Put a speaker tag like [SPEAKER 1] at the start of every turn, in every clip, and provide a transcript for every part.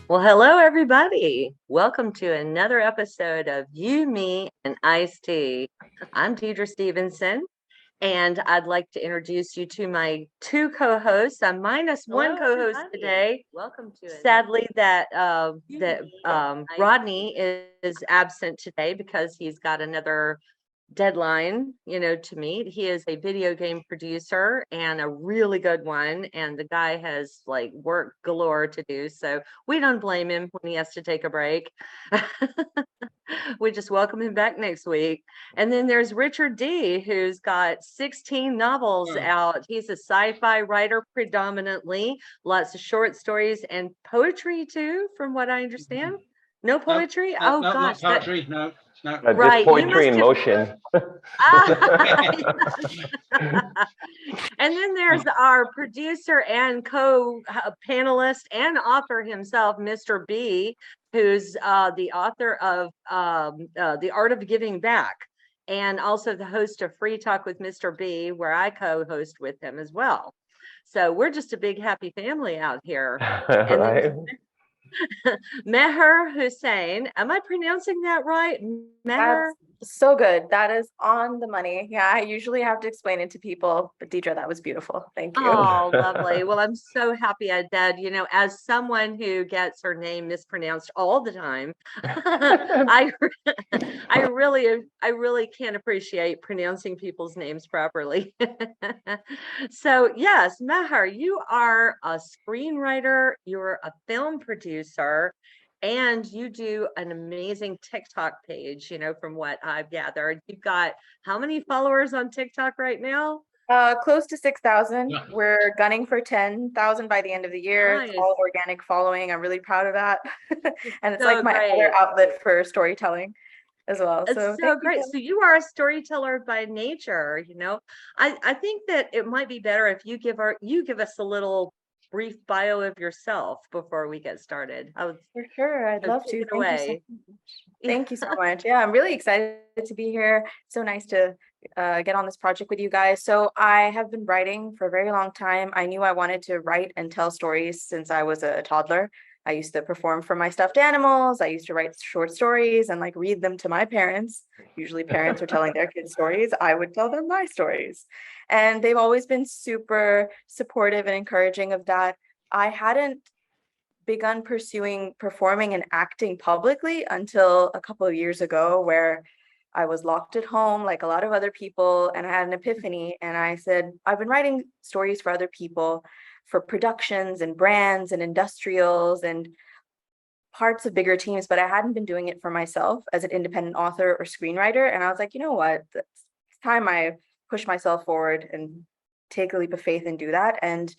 [SPEAKER 1] Well, hello, everybody. Welcome to another episode of You, Me, and Iced Tea. I'm Dedra Stevenson, and I'd like to introduce you to my two co-hosts. I'm minus one co-host today. Welcome to Sadly, Rodney is absent today because he's got another deadline, to meet. He is a video game producer and a really good one. And the guy has like work galore to do. So we don't blame him when he has to take a break. We just welcome him back next week. And then there's Richard Dee, who's got 16 novels out. He's a sci-fi writer predominantly, lots of short stories and poetry too, from what I understand. No poetry?
[SPEAKER 2] No, gosh. Not poetry, no.
[SPEAKER 1] Right.
[SPEAKER 3] Just poetry in motion.
[SPEAKER 1] And then there's our producer and co-panelist and author himself, Mr. B, who's the author of The Art of Giving Back, and also the host of Free Talk with Mr. B, where I co-host with him as well. So we're just a big happy family out here.
[SPEAKER 3] Right.
[SPEAKER 1] Mehr Hussain, am I pronouncing that right? Mehr?
[SPEAKER 4] That's so good. That is on the money. Yeah, I usually have to explain it to people, but Dedra, that was beautiful. Thank you.
[SPEAKER 1] Oh, lovely. Well, I'm so happy I did. As someone who gets her name mispronounced all the time, I really can't appreciate pronouncing people's names properly. So yes, Mehr, you are a screenwriter, you're a film producer, and you do an amazing TikTok page, from what I've gathered. You've got how many followers on TikTok right now?
[SPEAKER 4] Close to 6,000.
[SPEAKER 2] Yeah.
[SPEAKER 4] We're gunning for 10,000 by the end of the year.
[SPEAKER 1] Nice.
[SPEAKER 4] It's all organic following. I'm really proud of that. And it's
[SPEAKER 1] So
[SPEAKER 4] like my
[SPEAKER 1] great.
[SPEAKER 4] other outlet for storytelling as well.
[SPEAKER 1] It's so great. So you are a storyteller by nature, I think that it might be better if you give us a little brief bio of yourself before we get started.
[SPEAKER 4] For sure. I'd love to.
[SPEAKER 1] Thank
[SPEAKER 4] Thank you so much. Yeah, I'm really excited to be here. So nice to get on this project with you guys. So I have been writing for a very long time. I knew I wanted to write and tell stories since I was a toddler. I used to perform for my stuffed animals. I used to write short stories and read them to my parents. Usually parents were telling their kids stories. I would tell them my stories. And they've always been super supportive and encouraging of that. I hadn't begun pursuing performing and acting publicly until a couple of years ago, where I was locked at home like a lot of other people, and I had an epiphany, and I said, I've been writing stories for other people, for productions and brands and industrials and parts of bigger teams, but I hadn't been doing it for myself as an independent author or screenwriter. And I was like, you know what, it's time I push myself forward and take a leap of faith and do that. And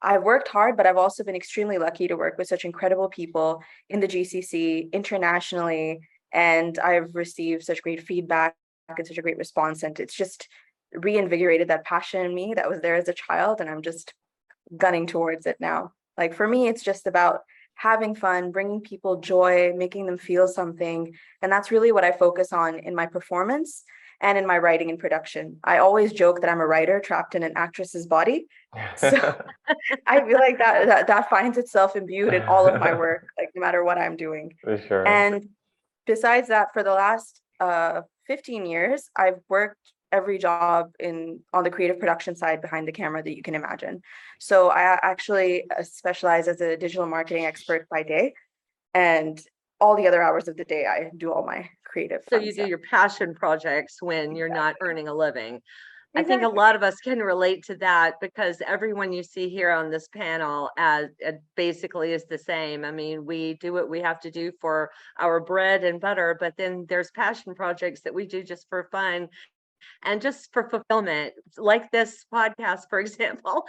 [SPEAKER 4] I've worked hard, but I've also been extremely lucky to work with such incredible people in the GCC, internationally, and I've received such great feedback and such a great response. And it's just reinvigorated that passion in me that was there as a child, and I'm just gunning towards it now. Like for me, it's just about having fun, bringing people joy, making them feel something. And that's really what I focus on in my performance and in my writing and production. I always joke that I'm a writer trapped in an actress's body. So I feel like that finds itself imbued in all of my work, like no matter what I'm doing.
[SPEAKER 3] For sure.
[SPEAKER 4] And besides that, for the last 15 years, I've worked every job on the creative production side behind the camera that you can imagine. So I actually specialize as a digital marketing expert by day, and all the other hours of the day, I do all my creative.
[SPEAKER 1] So you do your passion projects when you're not earning a living.
[SPEAKER 4] Exactly.
[SPEAKER 1] I think a lot of us can relate to that, because everyone you see here on this panel basically is the same. I mean, we do what we have to do for our bread and butter, but then there's passion projects that we do just for fun and just for fulfillment, like this podcast, for example.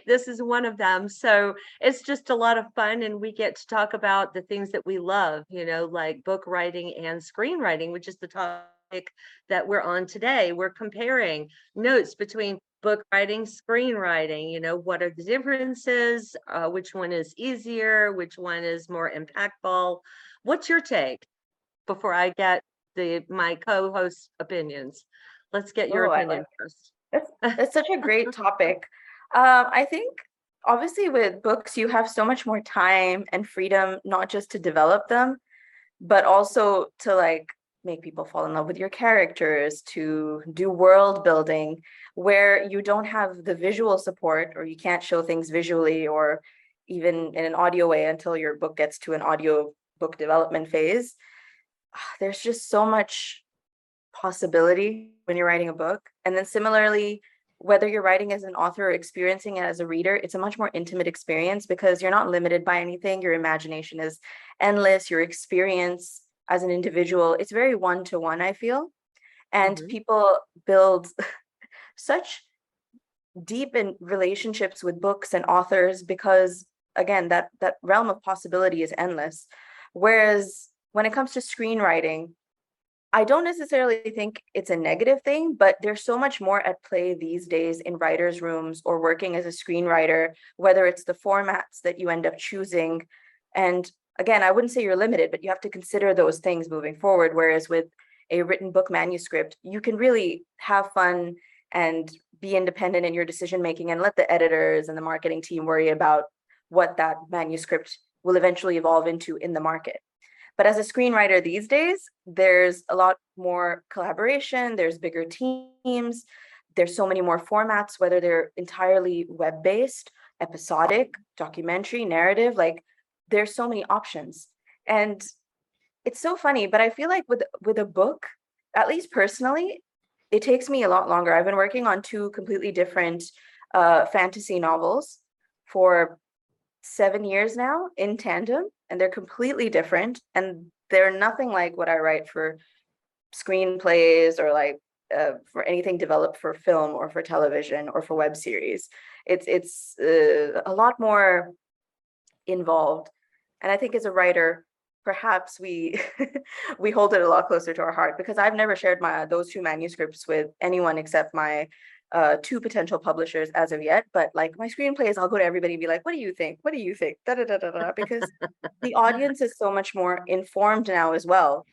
[SPEAKER 1] This is one of them. So it's just a lot of fun, and we get to talk about the things that we love, like book writing and screenwriting, which is the topic that we're on today. We're comparing notes between book writing, screenwriting, what are the differences, which one is easier, which one is more impactful. What's your take before I get my co-host opinions? Let's get your opinion first.
[SPEAKER 4] It's such a great topic. I think obviously with books, you have so much more time and freedom, not just to develop them, but also to like make people fall in love with your characters, to do world building, where you don't have the visual support, or you can't show things visually or even in an audio way until your book gets to an audio book development phase. There's just so much possibility when you're writing a book. And then similarly, whether you're writing as an author or experiencing it as a reader, it's a much more intimate experience because you're not limited by anything. Your imagination is endless. Your experience as an individual, it's very one-to-one, I feel. And people build such deep in relationships with books and authors because, again, that realm of possibility is endless. Whereas when it comes to screenwriting, I don't necessarily think it's a negative thing, but there's so much more at play these days in writers' rooms or working as a screenwriter, whether it's the formats that you end up choosing. And again, I wouldn't say you're limited, but you have to consider those things moving forward. Whereas with a written book manuscript, you can really have fun and be independent in your decision making and let the editors and the marketing team worry about what that manuscript will eventually evolve into in the market. But as a screenwriter these days, there's a lot more collaboration, there's bigger teams, there's so many more formats, whether they're entirely web-based, episodic, documentary, narrative, like there's so many options. And it's so funny, but I feel like with a book, at least personally, it takes me a lot longer. I've been working on two completely different fantasy novels for 7 years now in tandem, and they're completely different, and they're nothing like what I write for screenplays or like for anything developed for film or for television or for web series. It's a lot more involved, and I think as a writer, perhaps we we hold it a lot closer to our heart because I've never shared those two manuscripts with anyone except my two potential publishers as of yet. But like my screenplays, I'll go to everybody and be like, what do you think? What do you think? Da, da, da, da, da. Because the audience is so much more informed now as well,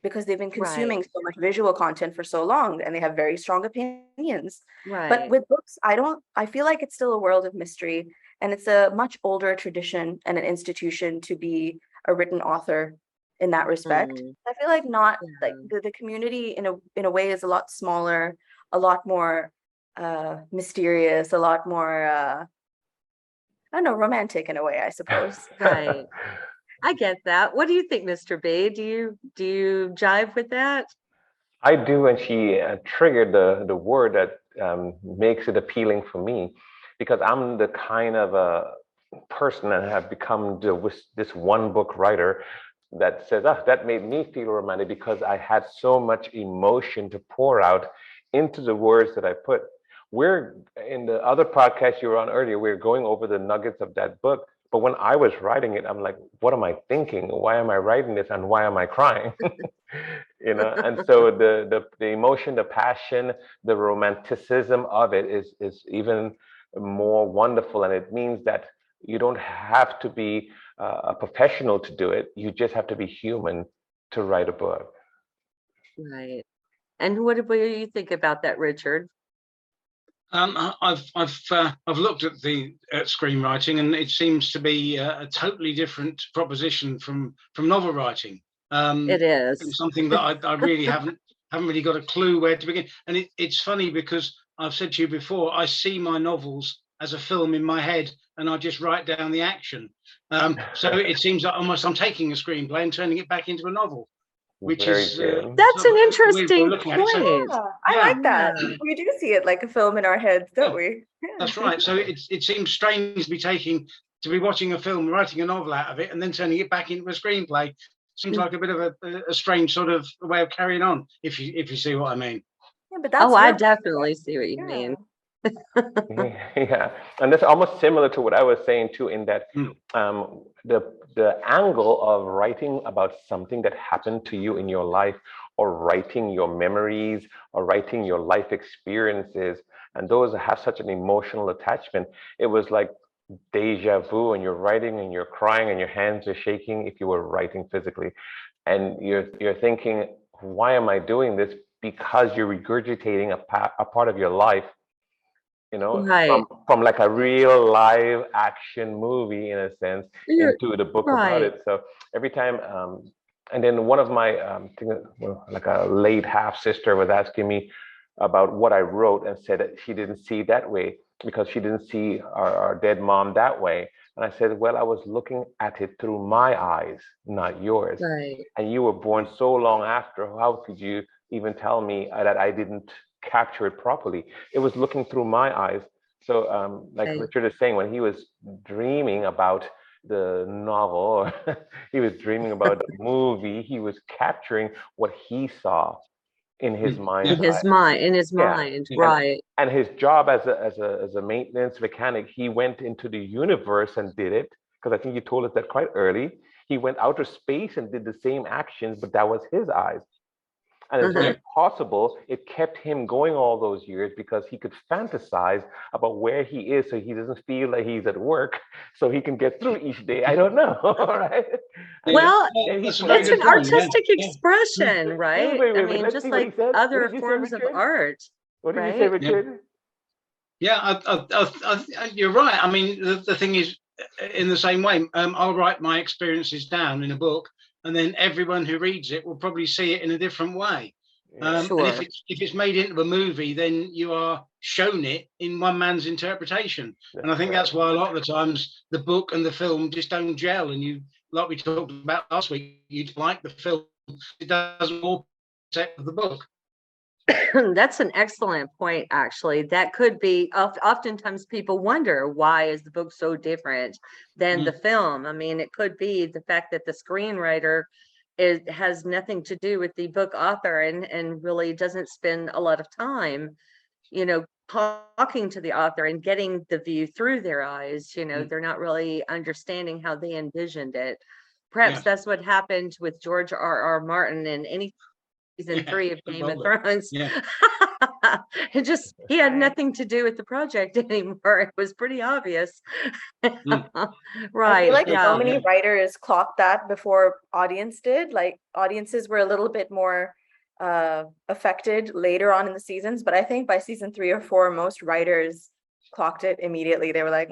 [SPEAKER 4] because they've been consuming so much visual content for so long and they have very strong opinions. But with books, I feel like it's still a world of mystery, and it's a much older tradition and an institution to be a written author in that respect. I feel like not like the community in a way is a lot smaller, a lot more mysterious, a lot more I don't know, romantic in a way, I suppose.
[SPEAKER 1] Right. I get that. What do you think, Mr. B? Do you jive with that?
[SPEAKER 3] I do, and she triggered the word that makes it appealing for me, because I'm the kind of a person that have become this one book writer that says, that made me feel romantic because I had so much emotion to pour out into the words that I put. We're in the other podcast you were on earlier, we were going over the nuggets of that book. But when I was writing it, I'm like, what am I thinking? Why am I writing this? And why am I crying? And so the emotion, the passion, the romanticism of it is even more wonderful. And it means that you don't have to be a professional to do it. You just have to be human to write a book.
[SPEAKER 1] Right. And what do you think about that, Richard?
[SPEAKER 2] I've looked at the screenwriting, and it seems to be a totally different proposition from novel writing.
[SPEAKER 1] It is
[SPEAKER 2] something that I really haven't really got a clue where to begin. And it's funny because I've said to you before, I see my novels as a film in my head, and I just write down the action. So it seems like almost I'm taking a screenplay and turning it back into a novel. Which is
[SPEAKER 1] that's an interesting point.
[SPEAKER 4] I like that. We do see it like a film in our heads, don't we?
[SPEAKER 2] That's right. So it seems strange to be watching a film, writing a novel out of it, and then turning it back into a screenplay. Seems like a bit of a strange sort of way of carrying on, if you see what I mean.
[SPEAKER 4] Yeah, but that's
[SPEAKER 1] I definitely see what you mean.
[SPEAKER 3] Yeah, and that's almost similar to what I was saying too, in that the angle of writing about something that happened to you in your life, or writing your memories, or writing your life experiences, and those have such an emotional attachment. It was like deja vu, and you're writing and you're crying and your hands are shaking if you were writing physically, and you're thinking, why am I doing this? Because you're regurgitating a part of your life you know,
[SPEAKER 1] Right.
[SPEAKER 3] from like a real live action movie in a sense
[SPEAKER 1] You're
[SPEAKER 3] into the book about
[SPEAKER 1] right.
[SPEAKER 3] it. So every time, and then one of my, like a late half sister was asking me about what I wrote and said that she didn't see that way because she didn't see our dead mom that way. And I said, well, I was looking at it through my eyes, not yours.
[SPEAKER 1] Right.
[SPEAKER 3] And you were born so long after. How could you even tell me that I didn't capture it properly? It was looking through my eyes. So, like
[SPEAKER 1] Right.
[SPEAKER 3] Richard is saying, when he was dreaming about the novel, or he was dreaming about the movie, he was capturing what he saw in his mind's
[SPEAKER 1] In his
[SPEAKER 3] eye.
[SPEAKER 1] mind, in his
[SPEAKER 3] Yeah.
[SPEAKER 1] mind,
[SPEAKER 2] Yeah.
[SPEAKER 1] right.
[SPEAKER 3] And his job as a maintenance mechanic, he went into the universe and did it. Because I think you told us that quite early. He went outer space and did the same actions, but that was his eyes. And it's
[SPEAKER 1] Uh-huh.
[SPEAKER 3] very possible it kept him going all those years because he could fantasize about where he is so he doesn't feel like he's at work, so he can get through each day. I don't know. Right? And
[SPEAKER 1] Well,
[SPEAKER 3] then he
[SPEAKER 2] That's a
[SPEAKER 3] put
[SPEAKER 2] very
[SPEAKER 1] it's
[SPEAKER 3] on
[SPEAKER 1] an
[SPEAKER 2] good point. Yeah.
[SPEAKER 1] artistic
[SPEAKER 2] Yeah.
[SPEAKER 1] expression,
[SPEAKER 3] wait,
[SPEAKER 1] right?
[SPEAKER 3] wait,
[SPEAKER 1] I
[SPEAKER 3] wait, wait.
[SPEAKER 1] mean,
[SPEAKER 3] Let's
[SPEAKER 1] just
[SPEAKER 3] see what he
[SPEAKER 1] like
[SPEAKER 3] said. What
[SPEAKER 1] other
[SPEAKER 3] did you say,
[SPEAKER 1] forms of
[SPEAKER 3] Richard?
[SPEAKER 1] art,
[SPEAKER 3] What did you say,
[SPEAKER 1] right?
[SPEAKER 3] Richard?
[SPEAKER 2] Yeah, you're right. I mean, the thing is, in the same way, I'll write my experiences down in a book, and then everyone who reads it will probably see it in a different way.
[SPEAKER 3] Yeah.
[SPEAKER 2] And if
[SPEAKER 1] Sure.
[SPEAKER 2] it's made into a movie, then you are shown it in one man's interpretation.
[SPEAKER 3] That's
[SPEAKER 2] And I think
[SPEAKER 3] correct.
[SPEAKER 2] that's why a lot of the times the book and the film just don't gel. And you, like we talked about last week, you'd like the film, it doesn't all set of the book.
[SPEAKER 1] That's an excellent point, actually. That could be, oftentimes people wonder, why is the book so different than the film? I mean, it could be the fact that the screenwriter has nothing to do with the book author and really doesn't spend a lot of time, talking to the author and getting the view through their eyes. They're not really understanding how they envisioned it. Perhaps
[SPEAKER 2] Yeah.
[SPEAKER 1] that's what happened with George R. Martin in any season 3 of Game of Thrones.
[SPEAKER 2] Yeah.
[SPEAKER 1] He had
[SPEAKER 4] Right.
[SPEAKER 1] nothing to do with the project anymore. It was pretty obvious.
[SPEAKER 2] Mm.
[SPEAKER 4] I
[SPEAKER 1] Right.
[SPEAKER 4] feel like so
[SPEAKER 1] Yeah.
[SPEAKER 4] many writers clocked that before audience did. Like audiences were a little bit more affected later on in the seasons, but I think by season 3 or 4, most writers clocked it immediately. They were like,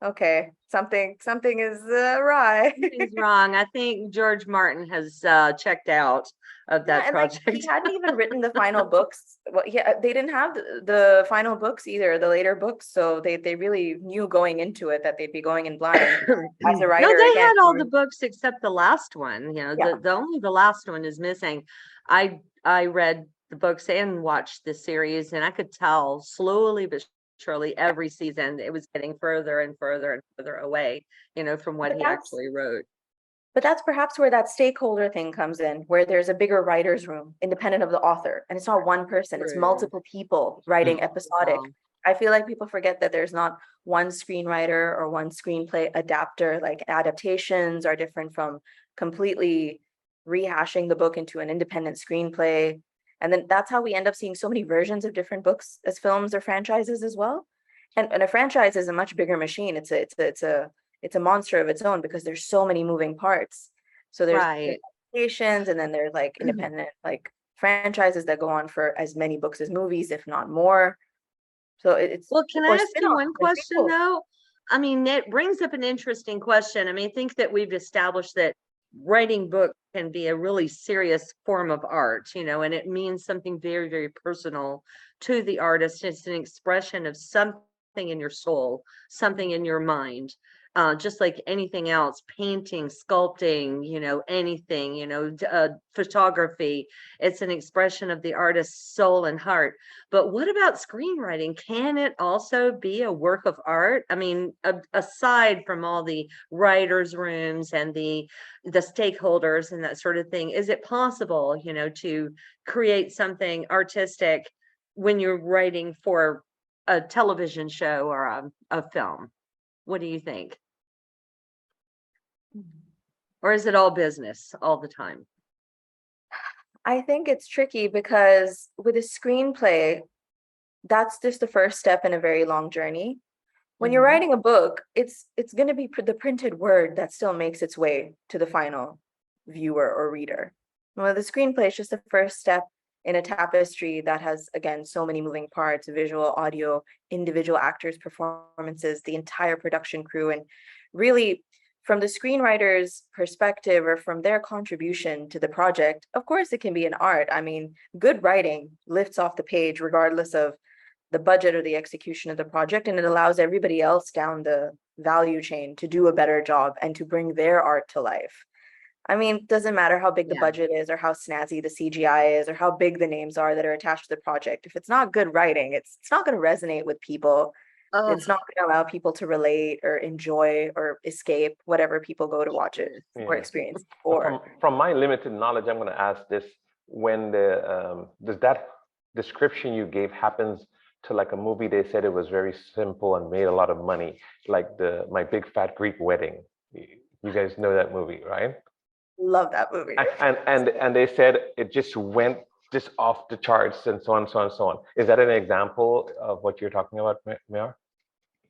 [SPEAKER 4] okay, something is right.
[SPEAKER 1] Something's wrong. I think George Martin has checked out of
[SPEAKER 4] Yeah,
[SPEAKER 1] that
[SPEAKER 4] and like
[SPEAKER 1] project.
[SPEAKER 4] he hadn't even written the final books. Well, yeah, they didn't have the final books either, the later books. So they really knew going into it that they'd be going in blind. As a
[SPEAKER 1] No,
[SPEAKER 4] writer,
[SPEAKER 1] they
[SPEAKER 4] again,
[SPEAKER 1] had all the books except the last one.
[SPEAKER 4] Yeah.
[SPEAKER 1] The only the last one is missing. I read the books and watched the series, and I could tell slowly but surely every season it was getting further and further and further away, from what
[SPEAKER 4] But
[SPEAKER 1] he actually wrote.
[SPEAKER 4] But that's perhaps where that stakeholder thing comes in, where there's a bigger writer's room, independent of the author. And it's not one person, it's
[SPEAKER 1] True.
[SPEAKER 4] multiple people writing episodic.
[SPEAKER 1] Wow.
[SPEAKER 4] I feel like people forget that there's not one screenwriter or one screenplay adapter. Like adaptations are different from completely rehashing the book into an independent screenplay. And then that's how we end up seeing so many versions of different books as films or franchises as well. And a franchise is a much bigger machine. It's a monster of its own because there's so many moving parts. So there's
[SPEAKER 1] Right.
[SPEAKER 4] adaptations, and then there's like independent like franchises that go on for as many books as movies, if not more. So it's
[SPEAKER 1] Well, can I
[SPEAKER 4] or
[SPEAKER 1] ask you
[SPEAKER 4] spin-offs,
[SPEAKER 1] one
[SPEAKER 4] there's
[SPEAKER 1] question
[SPEAKER 4] people.
[SPEAKER 1] though? I mean, it brings up an interesting question. I mean, I think that we've established that writing books can be a really serious form of art, and it means something very, very personal to the artist. It's an expression of something in your soul, something in your mind. Just like anything else, painting, sculpting, anything, photography, it's an expression of the artist's soul and heart. But what about screenwriting? Can it also be a work of art? I mean, aside from all the writers' rooms and the stakeholders and that sort of thing, is it possible, to create something artistic when you're writing for a television show or a film? What do you think? Or is it all business all the time?
[SPEAKER 4] I think it's tricky because with a screenplay, that's just the first step in a very long journey. When you're
[SPEAKER 1] Mhm.
[SPEAKER 4] writing a book, it's going to be the printed word that still makes its way to the final viewer or reader. Well, the screenplay is just the first step in a tapestry that has, again, so many moving parts, visual, audio, individual actors' performances, the entire production crew, and really from the screenwriter's perspective or from their contribution to the project, of course, it can be an art. I mean, good writing lifts off the page regardless of the budget or the execution of the project, and it allows everybody else down the value chain to do a better job and to bring their art to life. I mean, it doesn't matter how big the
[SPEAKER 1] Yeah.
[SPEAKER 4] budget is or how snazzy the CGI is or how big the names are that are attached to the project. If it's not good writing, it's not going to resonate with people.
[SPEAKER 1] Oh,
[SPEAKER 4] It's not going to allow people to relate or enjoy or escape whatever people go to watch it or
[SPEAKER 3] Yeah.
[SPEAKER 4] experience.
[SPEAKER 3] From my limited knowledge, I'm going to ask this: when does that description you gave happens to like a movie they said it was very simple and made a lot of money, like My Big Fat Greek Wedding? You guys know that movie, right?
[SPEAKER 4] Love that movie.
[SPEAKER 3] And they said it just went just off the charts and so on, so on, so on. Is that an example of what you're talking about, mehr?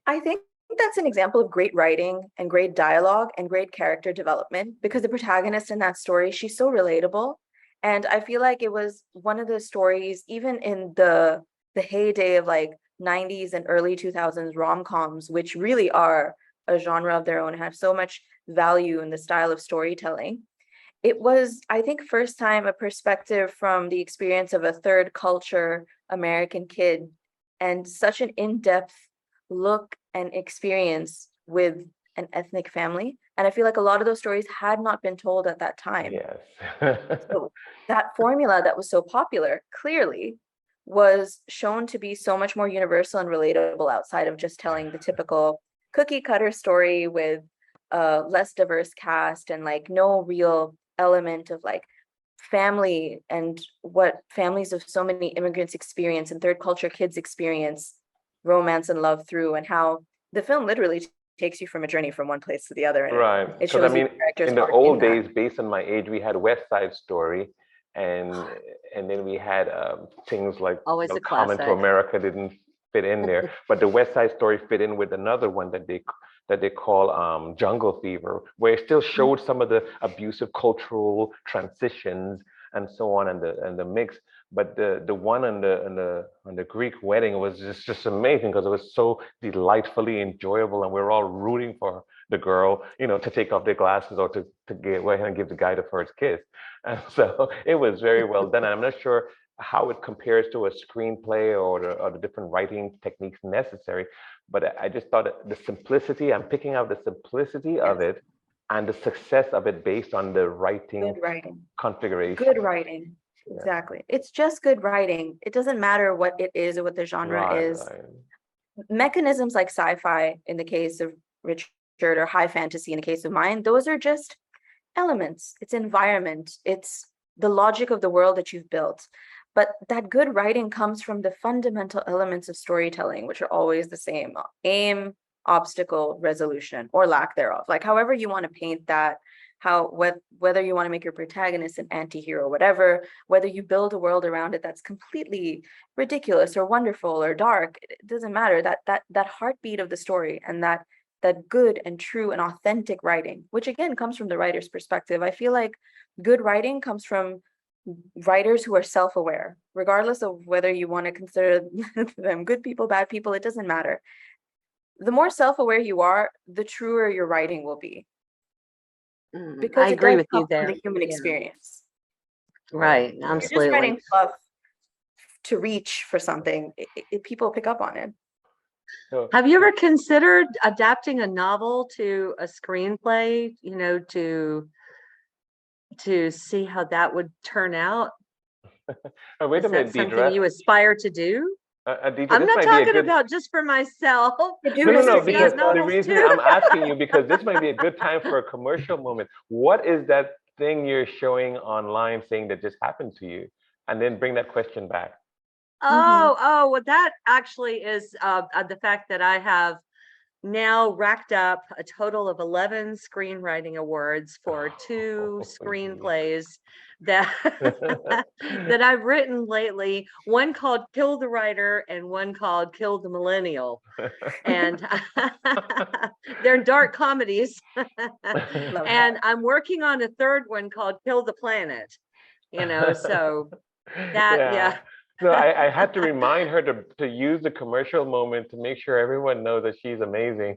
[SPEAKER 4] I think that's an example of great writing and great dialogue and great character development, because the protagonist in that story, she's so relatable. And I feel like it was one of the stories, even in the heyday of like 90s and early 2000s rom-coms, which really are a genre of their own, have so much value in the style of storytelling. It was, I think, first time a perspective from the experience of a third culture American kid, and such an in-depth look and experience with an ethnic family. And I feel like a lot of those stories had not been told at that time.
[SPEAKER 3] Yes.
[SPEAKER 4] So that formula that was so popular clearly was shown to be so much more universal and relatable outside of just telling the typical cookie cutter story with a less diverse cast and like no real element of like family and what families of so many immigrants experience and third culture kids experience romance and love through, and how the film literally takes you from a journey from one place to the other. And
[SPEAKER 3] Right.
[SPEAKER 4] it
[SPEAKER 3] Because
[SPEAKER 4] shows
[SPEAKER 3] I mean,
[SPEAKER 4] you characters
[SPEAKER 3] in the
[SPEAKER 4] arc
[SPEAKER 3] old
[SPEAKER 4] that.
[SPEAKER 3] days, based on my age, we had West Side Story, and then we had things like
[SPEAKER 1] always a
[SPEAKER 3] Coming to
[SPEAKER 1] classic.
[SPEAKER 3] America didn't fit in there, but the West Side Story fit in with another one that they call Jungle Fever, where it still showed some of the abusive cultural transitions and so on, and the mix. But the one on the Greek Wedding was just amazing, because it was so delightfully enjoyable, and we were all rooting for the girl, to take off their glasses or to go ahead and give the guy the first kiss. And so it was very well done. And I'm not sure how it compares to a screenplay or the different writing techniques necessary, but I just thought the simplicity, I'm picking out the simplicity of it and the success of it based on the writing
[SPEAKER 4] Good writing.
[SPEAKER 3] configuration.
[SPEAKER 4] Good writing. Exactly. It's just good writing. It doesn't matter what it is or what the genre is.
[SPEAKER 3] Right.
[SPEAKER 4] Mechanisms like sci-fi in the case of Richard, or high fantasy in the case of mine, those are just elements. It's environment. It's the logic of the world that you've built. But that good writing comes from the fundamental elements of storytelling, which are always the same: aim, obstacle, resolution, or lack thereof. Like however you want to paint that, whether you want to make your protagonist an anti-hero, whatever, whether you build a world around it that's completely ridiculous or wonderful or dark, it doesn't matter. That heartbeat of the story and that good and true and authentic writing, which again comes from the writer's perspective. I feel like good writing comes from writers who are self-aware, regardless of whether you want to consider them good people, bad people, it doesn't matter. The more self-aware you are, the truer your writing will be. Because
[SPEAKER 1] I agree with you
[SPEAKER 4] from
[SPEAKER 1] there.
[SPEAKER 4] the human experience.
[SPEAKER 1] Right,
[SPEAKER 3] Yeah.
[SPEAKER 4] If you're just
[SPEAKER 1] absolutely.
[SPEAKER 4] writing fluff to reach for something, people pick up on it.
[SPEAKER 3] So,
[SPEAKER 1] Have you ever considered adapting a novel to a screenplay, to see how that would turn out?
[SPEAKER 3] oh, wait
[SPEAKER 1] Is
[SPEAKER 3] a
[SPEAKER 1] that
[SPEAKER 3] minute,
[SPEAKER 1] something
[SPEAKER 3] Dedra.
[SPEAKER 1] you aspire to do?
[SPEAKER 3] Dedra,
[SPEAKER 1] I'm
[SPEAKER 3] this
[SPEAKER 1] not
[SPEAKER 3] might be a
[SPEAKER 1] talking
[SPEAKER 3] good.
[SPEAKER 1] about just for myself.
[SPEAKER 3] No,
[SPEAKER 1] Mrs.
[SPEAKER 3] because
[SPEAKER 1] D's
[SPEAKER 3] the
[SPEAKER 1] novels
[SPEAKER 3] reason
[SPEAKER 1] too.
[SPEAKER 3] I'm asking you, because this might be a good time for a commercial moment. What is that thing you're showing online saying that just happened to you? And then bring that question back.
[SPEAKER 1] Well, that actually is the fact that I have now racked up a total of 11 screenwriting awards for 2 screenplays that that I've written lately. One called Kill the Writer and one called Kill the Millennial. And they're dark comedies. And I'm working on a third one called Kill the Planet. So That, yeah.
[SPEAKER 3] No, I had to remind her to use the commercial moment to make sure everyone knows that she's amazing.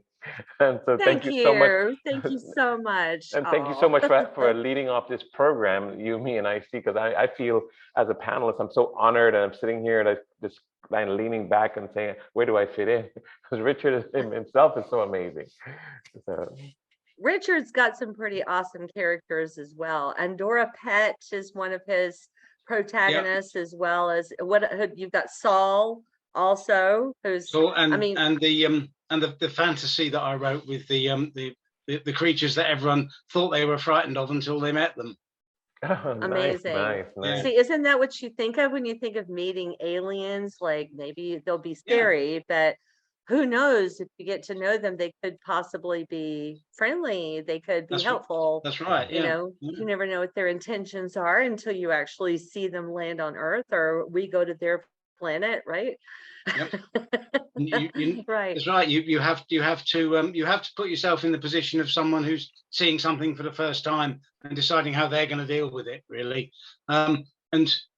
[SPEAKER 3] And so thank
[SPEAKER 1] Thank
[SPEAKER 3] you so much.
[SPEAKER 1] you. Thank you so much.
[SPEAKER 3] And thank you so
[SPEAKER 1] Oh,
[SPEAKER 3] much for leading off this program, you, me, and I see, because I feel as a panelist, I'm so honored, and I'm sitting here and I just I'm leaning back and saying, where do I fit in? Because Richard himself is so amazing. So,
[SPEAKER 1] Richard's got some pretty awesome characters as well. And Dora Pett is one of his protagonists, as well as you've got Saul also, who's,
[SPEAKER 2] So
[SPEAKER 1] I mean,
[SPEAKER 2] and the fantasy that I wrote with the creatures that everyone thought they were frightened of until they met them.
[SPEAKER 3] oh,
[SPEAKER 1] amazing.
[SPEAKER 3] nice.
[SPEAKER 1] See, isn't that what you think of when you think of meeting aliens? Like, maybe they'll be scary, but who knows, if you get to know them, they could possibly be friendly, they could be helpful.
[SPEAKER 2] That's right.
[SPEAKER 1] You know, you never know what their intentions are until you actually see them land on Earth, or we go to their planet, right?
[SPEAKER 2] Yep.
[SPEAKER 1] Right.
[SPEAKER 2] That's right. You have to put yourself in the position of someone who's seeing something for the first time and deciding how they're going to deal with it, really. And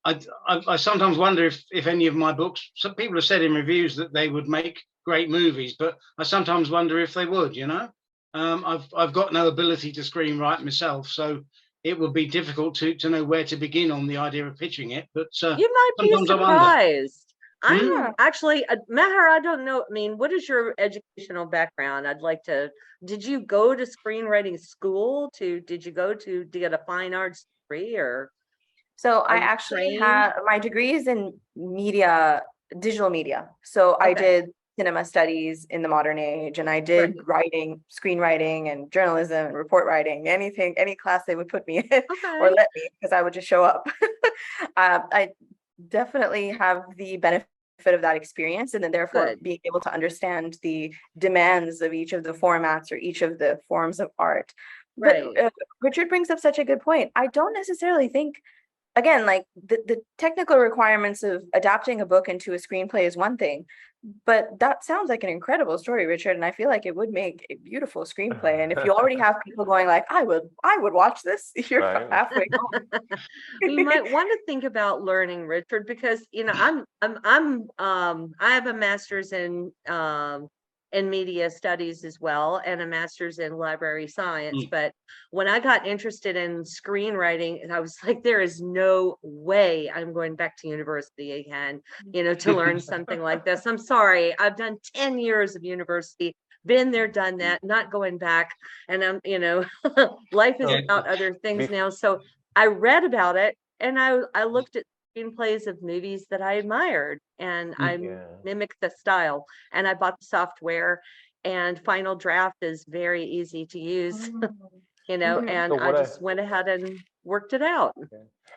[SPEAKER 2] I sometimes wonder if any of my books, some people have said in reviews that they would make great movies, but I sometimes wonder if they would, you know. I've got no ability to screenwrite myself, so it would be difficult to know where to begin on the idea of pitching it. But
[SPEAKER 1] you might be
[SPEAKER 2] sometimes I wonder.
[SPEAKER 1] surprised. I'm actually, Meher, I don't know. I mean, what is your educational background? I'd like to, did you go to screenwriting school did you go to get a fine arts degree, or?
[SPEAKER 4] So I actually have, my degree is in media, digital media. So I did cinema studies in the modern age, and I did writing, screenwriting, and journalism and report writing, anything, any class they would put me in or let me, because I would just show up. I definitely have the benefit of that experience, and then therefore being able to understand the demands of each of the formats or each of the forms of art. But Richard brings up such a good point. I don't necessarily think, again, like the technical requirements of adapting a book into a screenplay is one thing, but that sounds like an incredible story, Richard, and I feel like it would make a beautiful screenplay. And if you already have people going like, I would watch this, you're halfway home.
[SPEAKER 1] You might want to think about learning, Richard, because you know I have a master's in media studies as well, and a master's in library science. But when I got interested in screenwriting, I was like, there is no way I'm going back to university again, you know, to learn something like this. I'm sorry, I've done 10 years of university, been there, done that, not going back. And I'm, you know, life is about other things now. So I read about it, and I looked at screenplays of movies that I admired, and I mimicked the style, and I bought the software, and Final Draft is very easy to use, you know, and I just went ahead and worked it out.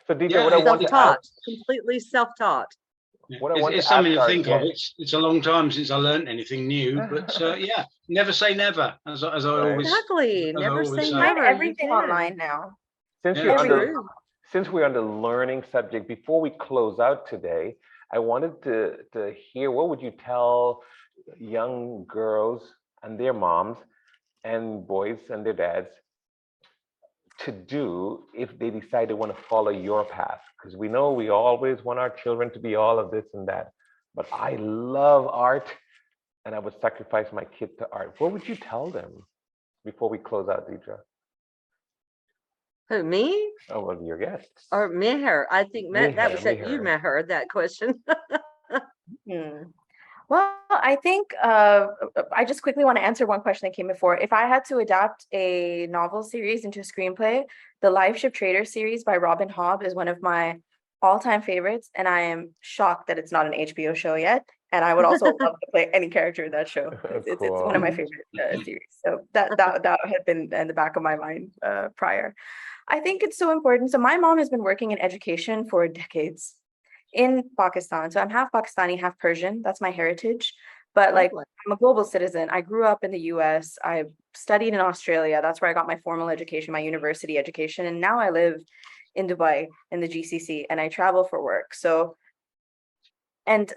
[SPEAKER 3] So Dedra, what I want to add,
[SPEAKER 1] completely self-taught.
[SPEAKER 2] It's something to think of. It's a long time since I learned anything new, but never say never, as I always
[SPEAKER 1] never say
[SPEAKER 4] never.
[SPEAKER 1] never.
[SPEAKER 4] Everything online now.
[SPEAKER 3] Since we're on the learning subject, before we close out today, I wanted to hear, what would you tell young girls and their moms and boys and their dads to do if they decide they want to follow your path? Because we know we always want our children to be all of this and that, but I love art and I would sacrifice my kid to art. What would you tell them before we close out, Dedra?
[SPEAKER 1] Who, me?
[SPEAKER 3] Oh, well, your guest.
[SPEAKER 1] Or Meher? I think that was at you, Meher, that question.
[SPEAKER 4] Well, I think I just quickly want to answer one question that came before. If I had to adapt a novel series into a screenplay, the Live Ship Trader series by Robin Hobb is one of my all-time favorites, and I am shocked that it's not an HBO show yet. And I would also love to play any character in that show. It's one of my favorite series. So that had been in the back of my mind prior. I think it's so important. So my mom has been working in education for decades in Pakistan. So I'm half Pakistani, half Persian. That's my heritage. But like, I'm a global citizen. I grew up in the US. I studied in Australia. That's where I got my formal education, my university education. And now I live in Dubai in the GCC, and I travel for work. So, and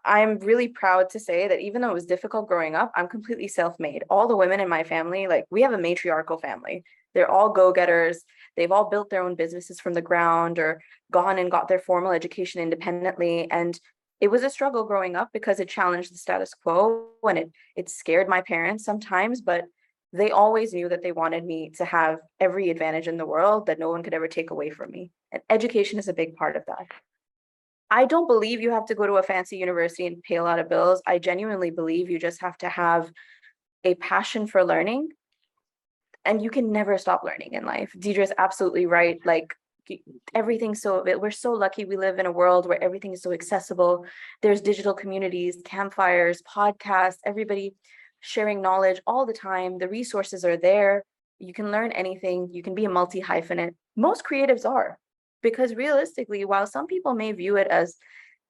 [SPEAKER 4] I'm really proud to say that even though it was difficult growing up, I'm completely self-made. All the women in my family, like, we have a matriarchal family. They're all go-getters. They've all built their own businesses from the ground or gone and got their formal education independently. And it was a struggle growing up because it challenged the status quo, and it scared my parents sometimes, but they always knew that they wanted me to have every advantage in the world that no one could ever take away from me. And education is a big part of that. I don't believe you have to go to a fancy university and pay a lot of bills. I genuinely believe you just have to have a passion for learning, and you can never stop learning in life. Dedra's absolutely right. Like, everything's we're so lucky we live in a world where everything is so accessible. There's digital communities, campfires, podcasts, everybody sharing knowledge all the time. The resources are there. You can learn anything. You can be a multi-hyphenate. Most creatives are, because realistically, while some people may view it as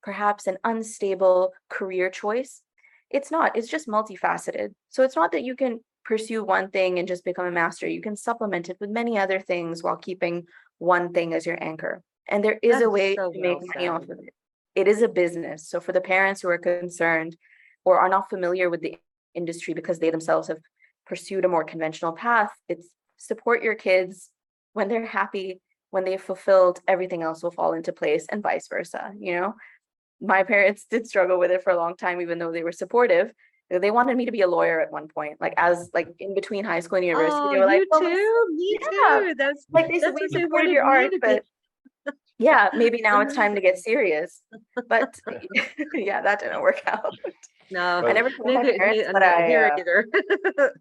[SPEAKER 4] perhaps an unstable career choice, it's not. It's just multifaceted. So it's not that you can pursue one thing and just become a master. You can supplement it with many other things while keeping one thing as your anchor. And there is a way to make money off of it. It is a business. So for the parents who are concerned or are not familiar with the industry because they themselves have pursued a more conventional path, it's support your kids. When they're happy, when they've fulfilled, everything else will fall into place, and vice versa. You know, my parents did struggle with it for a long time, even though they were supportive. They wanted me to be a lawyer at one point, like in between high school and university. They were like,
[SPEAKER 1] "Oh, you too? Me too." That's
[SPEAKER 4] like they said, we
[SPEAKER 1] what they
[SPEAKER 4] supported
[SPEAKER 1] wanted
[SPEAKER 4] your art,
[SPEAKER 1] me to
[SPEAKER 4] but
[SPEAKER 1] be.
[SPEAKER 4] yeah, maybe now it's time to get serious. But yeah, that didn't work out.
[SPEAKER 1] No,
[SPEAKER 4] I never told my parents, but
[SPEAKER 1] not here either.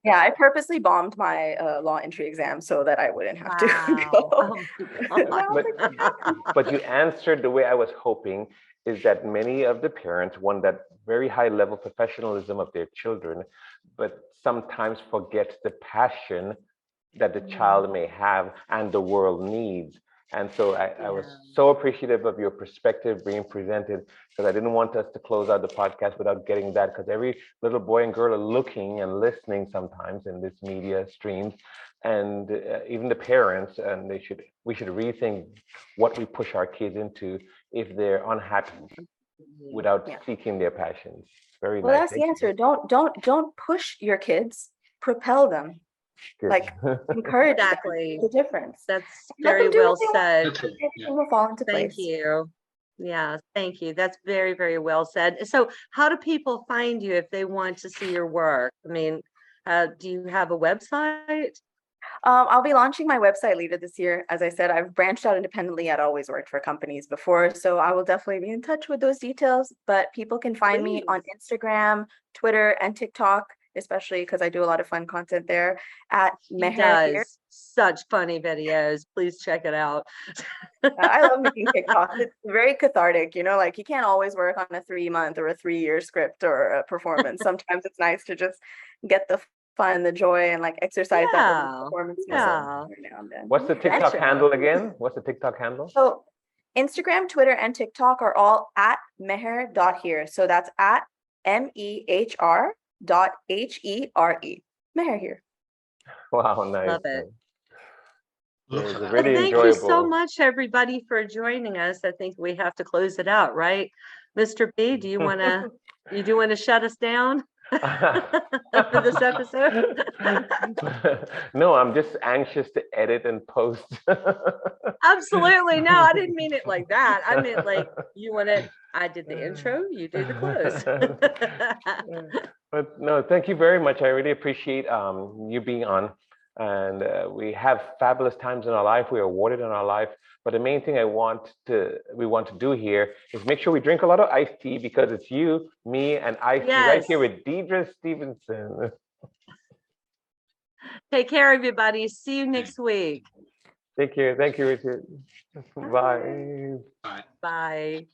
[SPEAKER 4] yeah, I purposely bombed my law entry exam so that I wouldn't have to go.
[SPEAKER 1] Oh my God.
[SPEAKER 3] But you answered the way I was hoping, is that many of the parents want that very high level professionalism of their children, but sometimes forget the passion that the child may have and the world needs. And so I was so appreciative of your perspective being presented, because I didn't want us to close out the podcast without getting that, because every little boy and girl are looking and listening sometimes in this media streams, and even the parents, and we should rethink what we push our kids into if they're unhappy without seeking their passions. Very
[SPEAKER 4] well,
[SPEAKER 3] nice.
[SPEAKER 4] that's the answer. Don't push your kids, propel them.
[SPEAKER 3] Good.
[SPEAKER 4] Like, encourage
[SPEAKER 1] Exactly.
[SPEAKER 4] the difference.
[SPEAKER 1] That's
[SPEAKER 4] Let
[SPEAKER 1] very
[SPEAKER 4] them do
[SPEAKER 1] well
[SPEAKER 4] what they want.
[SPEAKER 1] said.
[SPEAKER 4] Everything will fall into
[SPEAKER 1] Thank
[SPEAKER 4] place.
[SPEAKER 1] you. Yeah, thank you. That's very, very well said. So how do people find you if they want to see your work? I mean, do you have a website?
[SPEAKER 4] I'll be launching my website later this year. As I said, I've branched out independently. I'd always worked for companies before, so I will definitely be in touch with those details. But people can find me on Instagram, Twitter, and TikTok, especially because I do a lot of fun content there at mehr.here.
[SPEAKER 1] Does such funny videos. Please check it out.
[SPEAKER 4] I love making TikToks. It's very cathartic, you know, like you can't always work on a 3-month or a 3-year script or a performance. Sometimes it's nice to just get the fun, the joy, and like exercise that performance muscle every now and then.
[SPEAKER 3] What's the TikTok handle again? What's the TikTok handle?
[SPEAKER 4] So Instagram, Twitter, and TikTok are all at mehr.here. So that's at mehr.here. Mehr here.
[SPEAKER 3] Wow, nice.
[SPEAKER 1] Love it.
[SPEAKER 3] It was
[SPEAKER 2] Well,
[SPEAKER 3] really
[SPEAKER 1] Thank
[SPEAKER 3] enjoyable.
[SPEAKER 1] you so much, everybody, for joining us. I think we have to close it out, right? Mr. B, do you want to shut us down for this episode?
[SPEAKER 3] No, I'm just anxious to edit and post.
[SPEAKER 1] Absolutely. No, I didn't mean it like that. I meant like I did the intro, you do the close.
[SPEAKER 3] But no, thank you very much. I really appreciate you being on. And we have fabulous times in our life. We are awarded in our life. But the main thing we want to do here is make sure we drink a lot of iced tea, because it's you, me, and iced tea right here with Dedra Stevenson.
[SPEAKER 1] Take care, everybody. See you next week.
[SPEAKER 3] Take care. Thank you, Richard. Bye.
[SPEAKER 1] Bye.